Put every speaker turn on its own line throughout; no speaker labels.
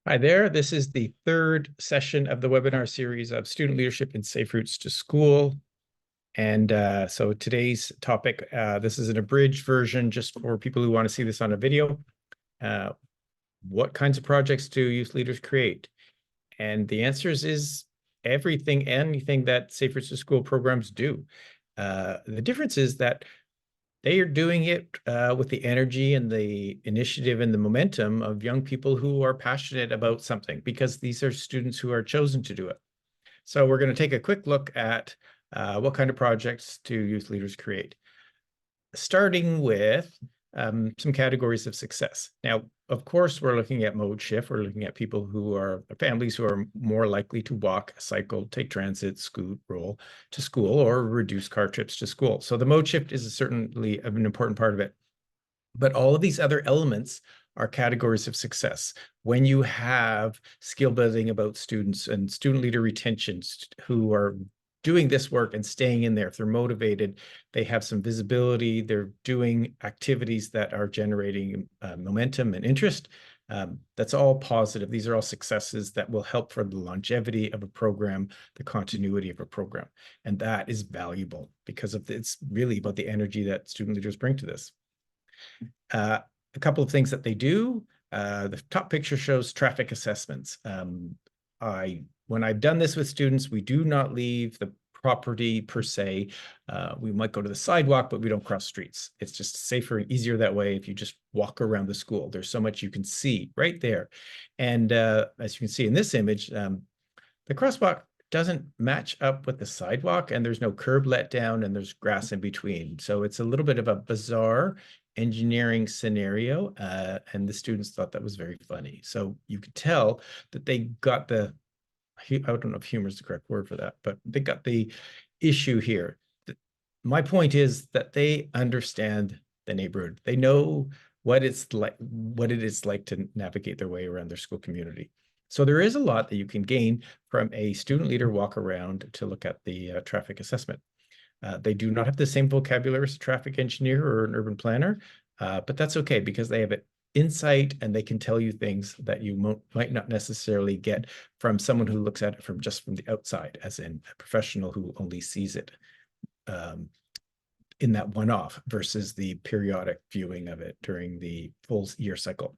Hi there. This is the third session of the webinar series of Student Leadership in Safe Routes to School. And so today's topic, this is an abridged version just for people who want to see this on a video. What kinds of projects do youth leaders create? And the answer is everything, anything that Safe Routes to School programs do. The difference is that they are doing it with the energy and the initiative and the momentum of young people who are passionate about something, because these are students who are chosen to do it. So we're going to take a quick look at what kind of projects do youth leaders create, starting with some categories of success. Now, of course, we're looking at mode shift. We're looking at people who are families who are more likely to walk, cycle, take transit, scoot, roll to school, or reduce car trips to school. So the mode shift is certainly an important part of it. But all of these other elements are categories of success. When you have skill building about students and student leader retention who are doing this work and staying in there, if they're motivated, they have some visibility, they're doing activities that are generating momentum and interest, that's all positive. These are all successes that will help for the longevity of a program, the continuity of a program. And that is valuable because it's really about the energy that student leaders bring to this. A couple of things that they do. The top picture shows traffic assessments. When I've done this with students, we do not leave the property per se. We might go to the sidewalk, but we don't cross streets. It's just safer and easier that way if you just walk around the school. There's so much you can see right there. And as you can see in this image, the crosswalk doesn't match up with the sidewalk, and there's no curb let down, and there's grass in between. So it's a little bit of a bizarre engineering scenario, and the students thought that was very funny. So you could tell that they got I don't know if humor is the correct word for that, but they got the issue here. My point is that they understand the neighborhood. They know what it is like to navigate their way around their school community. So there is a lot that you can gain from a student leader walk around to look at the traffic assessment. They do not have the same vocabulary as a traffic engineer or an urban planner, but that's okay because they have insight and they can tell you things that you might not necessarily get from someone who looks at it from the outside, as in a professional who only sees it in that one-off versus the periodic viewing of it during the full year cycle.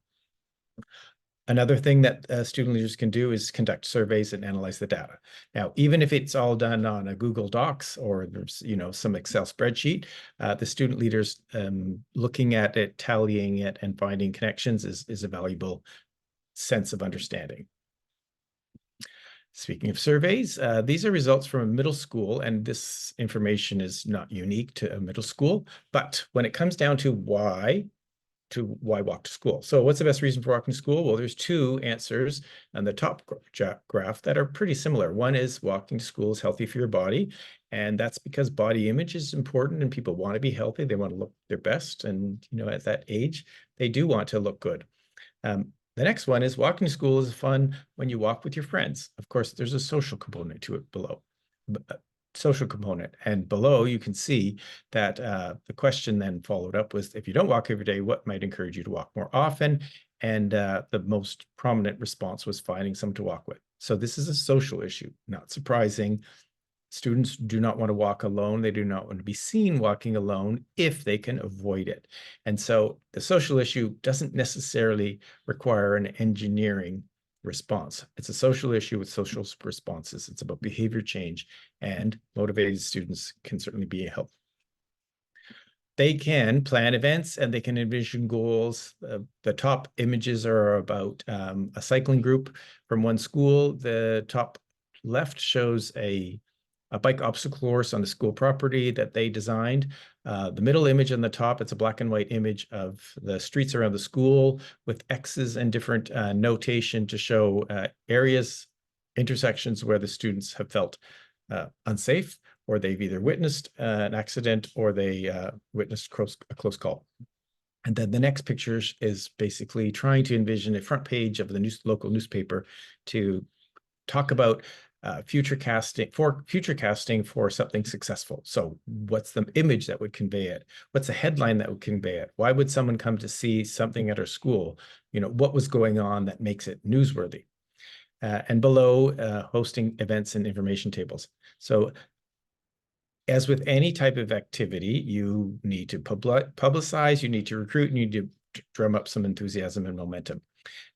Another thing that student leaders can do is conduct surveys and analyze the data. Now, even if it's all done on a Google Docs or there's some Excel spreadsheet, the student leaders looking at it, tallying it, and finding connections is a valuable sense of understanding. Speaking of surveys, these are results from a middle school, and this information is not unique to a middle school, but when it comes down to why walk to school. So what's the best reason for walking to school? Well, there's two answers on the top graph that are pretty similar. One is walking to school is healthy for your body. And that's because body image is important and people want to be healthy. They want to look their best. And, at that age, they do want to look good. The next one is walking to school is fun when you walk with your friends. Of course, there's a social component to it below. Social component. And below, you can see that the question then followed up was, if you don't walk every day, what might encourage you to walk more often? And the most prominent response was finding someone to walk with. So this is a social issue, not surprising. Students do not want to walk alone. They do not want to be seen walking alone if they can avoid it. And so the social issue doesn't necessarily require an engineering response. It's a social issue with social responses. It's about behavior change, and motivated students can certainly be a help. They can plan events and they can envision goals. The top images are about a cycling group from one school. The top left shows a bike obstacle course on the school property that they designed. The middle image on the top, it's a black and white image of the streets around the school with X's and different notation to show areas, intersections where the students have felt unsafe, or they've either witnessed an accident or they witnessed a close call. And then the next picture is basically trying to envision a front page of the local newspaper to talk about future casting for something successful. So what's the image that would convey it? What's the headline that would convey it? Why would someone come to see something at our school? You know, what was going on that makes it newsworthy? And below, hosting events and information tables. So as with any type of activity, you need to publicize, you need to recruit, and you need to drum up some enthusiasm and momentum.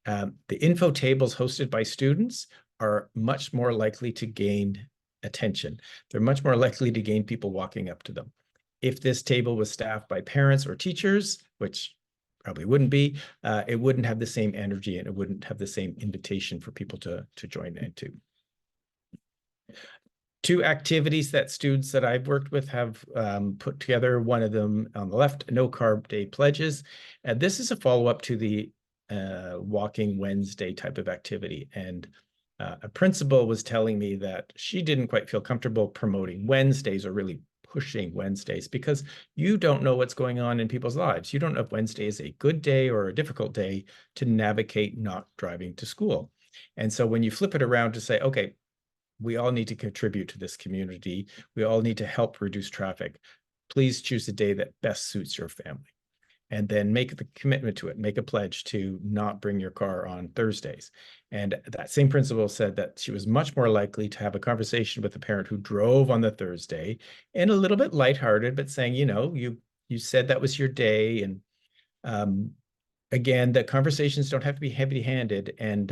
The info tables hosted by students are much more likely to gain attention. They're much more likely to gain people walking up to them. If this table was staffed by parents or teachers, which probably wouldn't be, it wouldn't have the same energy and it wouldn't have the same invitation for people to join into. Two activities that students that I've worked with have put together. One of them on the left, No Carb Day pledges. And this is a follow-up to the Walking Wednesday type of activity. And a principal was telling me that she didn't quite feel comfortable promoting Wednesdays or really pushing Wednesdays because you don't know what's going on in people's lives. You don't know if Wednesday is a good day or a difficult day to navigate not driving to school. And so when you flip it around to say, okay, we all need to contribute to this community. We all need to help reduce traffic. Please choose a day that best suits your family. And then make the commitment to it, make a pledge to not bring your car on Thursdays. And that same principal said that she was much more likely to have a conversation with a parent who drove on the Thursday and a little bit lighthearted, but saying, you know, you said that was your day. And again, the conversations don't have to be heavy-handed. And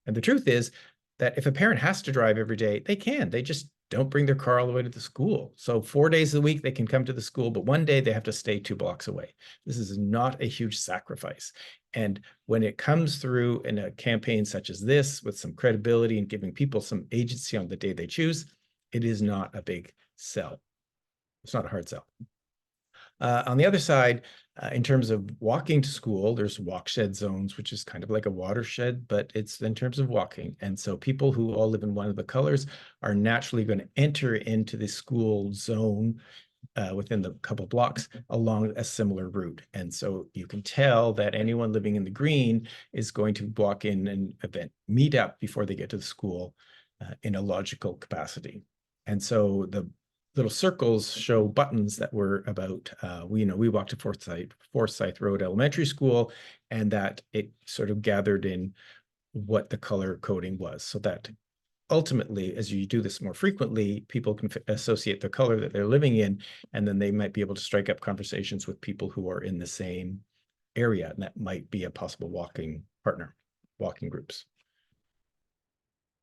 the truth is that if a parent has to drive every day, they can. They just don't bring their car all the way to the school. So 4 days a week, they can come to the school, but one day they have to stay 2 blocks away. This is not a huge sacrifice. And when it comes through in a campaign such as this, with some credibility and giving people some agency on the day they choose, it is not a big sell. It's not a hard sell. On the other side, in terms of walking to school, there's walkshed zones, which is kind of like a watershed, but it's in terms of walking. And so people who all live in one of the colors are naturally going to enter into the school zone within the couple blocks along a similar route. And so you can tell that anyone living in the green is going to walk in an event, meet up before they get to the school in a logical capacity. And so the little circles show buttons that were about, we walked to Forsyth Road Elementary School, and that it sort of gathered in what the color coding was, so that ultimately, as you do this more frequently, people can associate the color that they're living in, and then they might be able to strike up conversations with people who are in the same area, and that might be a possible walking partner, walking groups.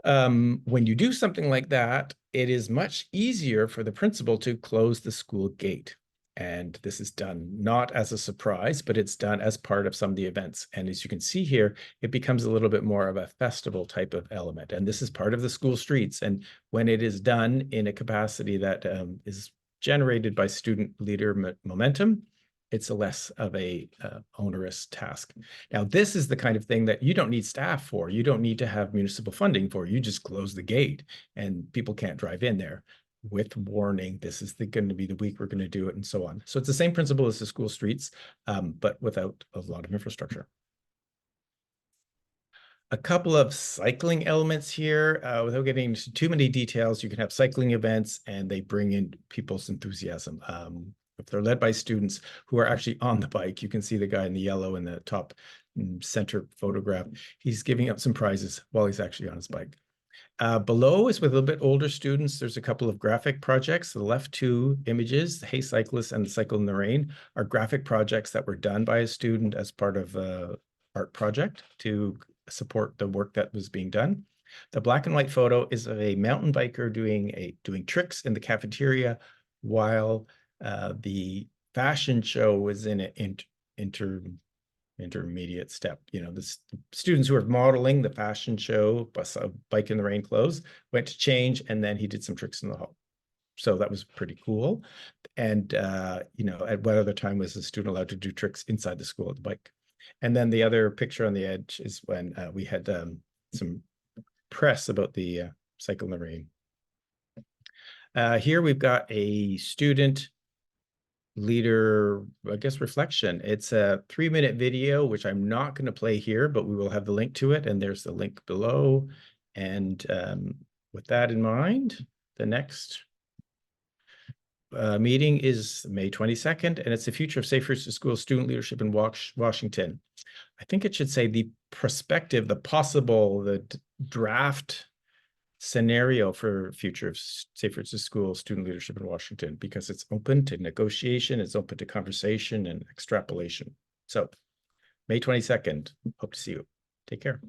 When you do something like that, it is much easier for the principal to close the school gate. And this is done not as a surprise, but it's done as part of some of the events. And as you can see here, it becomes a little bit more of a festival type of element. And this is part of the school streets. And when it is done in a capacity that is generated by student leader momentum, it's a less of a onerous task. Now, this is the kind of thing that you don't need staff for. You don't need to have municipal funding for. You just close the gate and people can't drive in there with warning. This is going to be the week we're going to do it and so on. So it's the same principle as the school streets, but without a lot of infrastructure. A couple of cycling elements here, without getting into too many details. You can have cycling events and they bring in people's enthusiasm. If they're led by students who are actually on the bike, you can see the guy in the yellow in the top center photograph. He's giving up some prizes while he's actually on his bike. Below is with a little bit older students. There's a couple of graphic projects. The left 2 images, the Hey Cyclist and the Cycle in the Rain, are graphic projects that were done by a student as part of an art project to support the work that was being done. The black and white photo is of a mountain biker doing tricks in the cafeteria while the fashion show was in an intermediate step. The students who are modeling the fashion show, Bike in the Rain clothes, went to change, and then he did some tricks in the hall. So that was pretty cool. And, at what other time was the student allowed to do tricks inside the school at the bike? And then the other picture on the edge is when we had some press about the Cycle in the Rain. Here we've got a student leader, I guess, reflection. It's a 3-minute video, which I'm not going to play here, but we will have the link to it. And there's the link below. And with that in mind, the next meeting is May 22nd, and it's the Future of Safe Routes to School Student Leadership in Washington. I think it should say the prospective, the possible, the draft scenario for Future of Safe Routes to School Student Leadership in Washington, because it's open to negotiation, it's open to conversation and extrapolation. So May 22nd, hope to see you. Take care.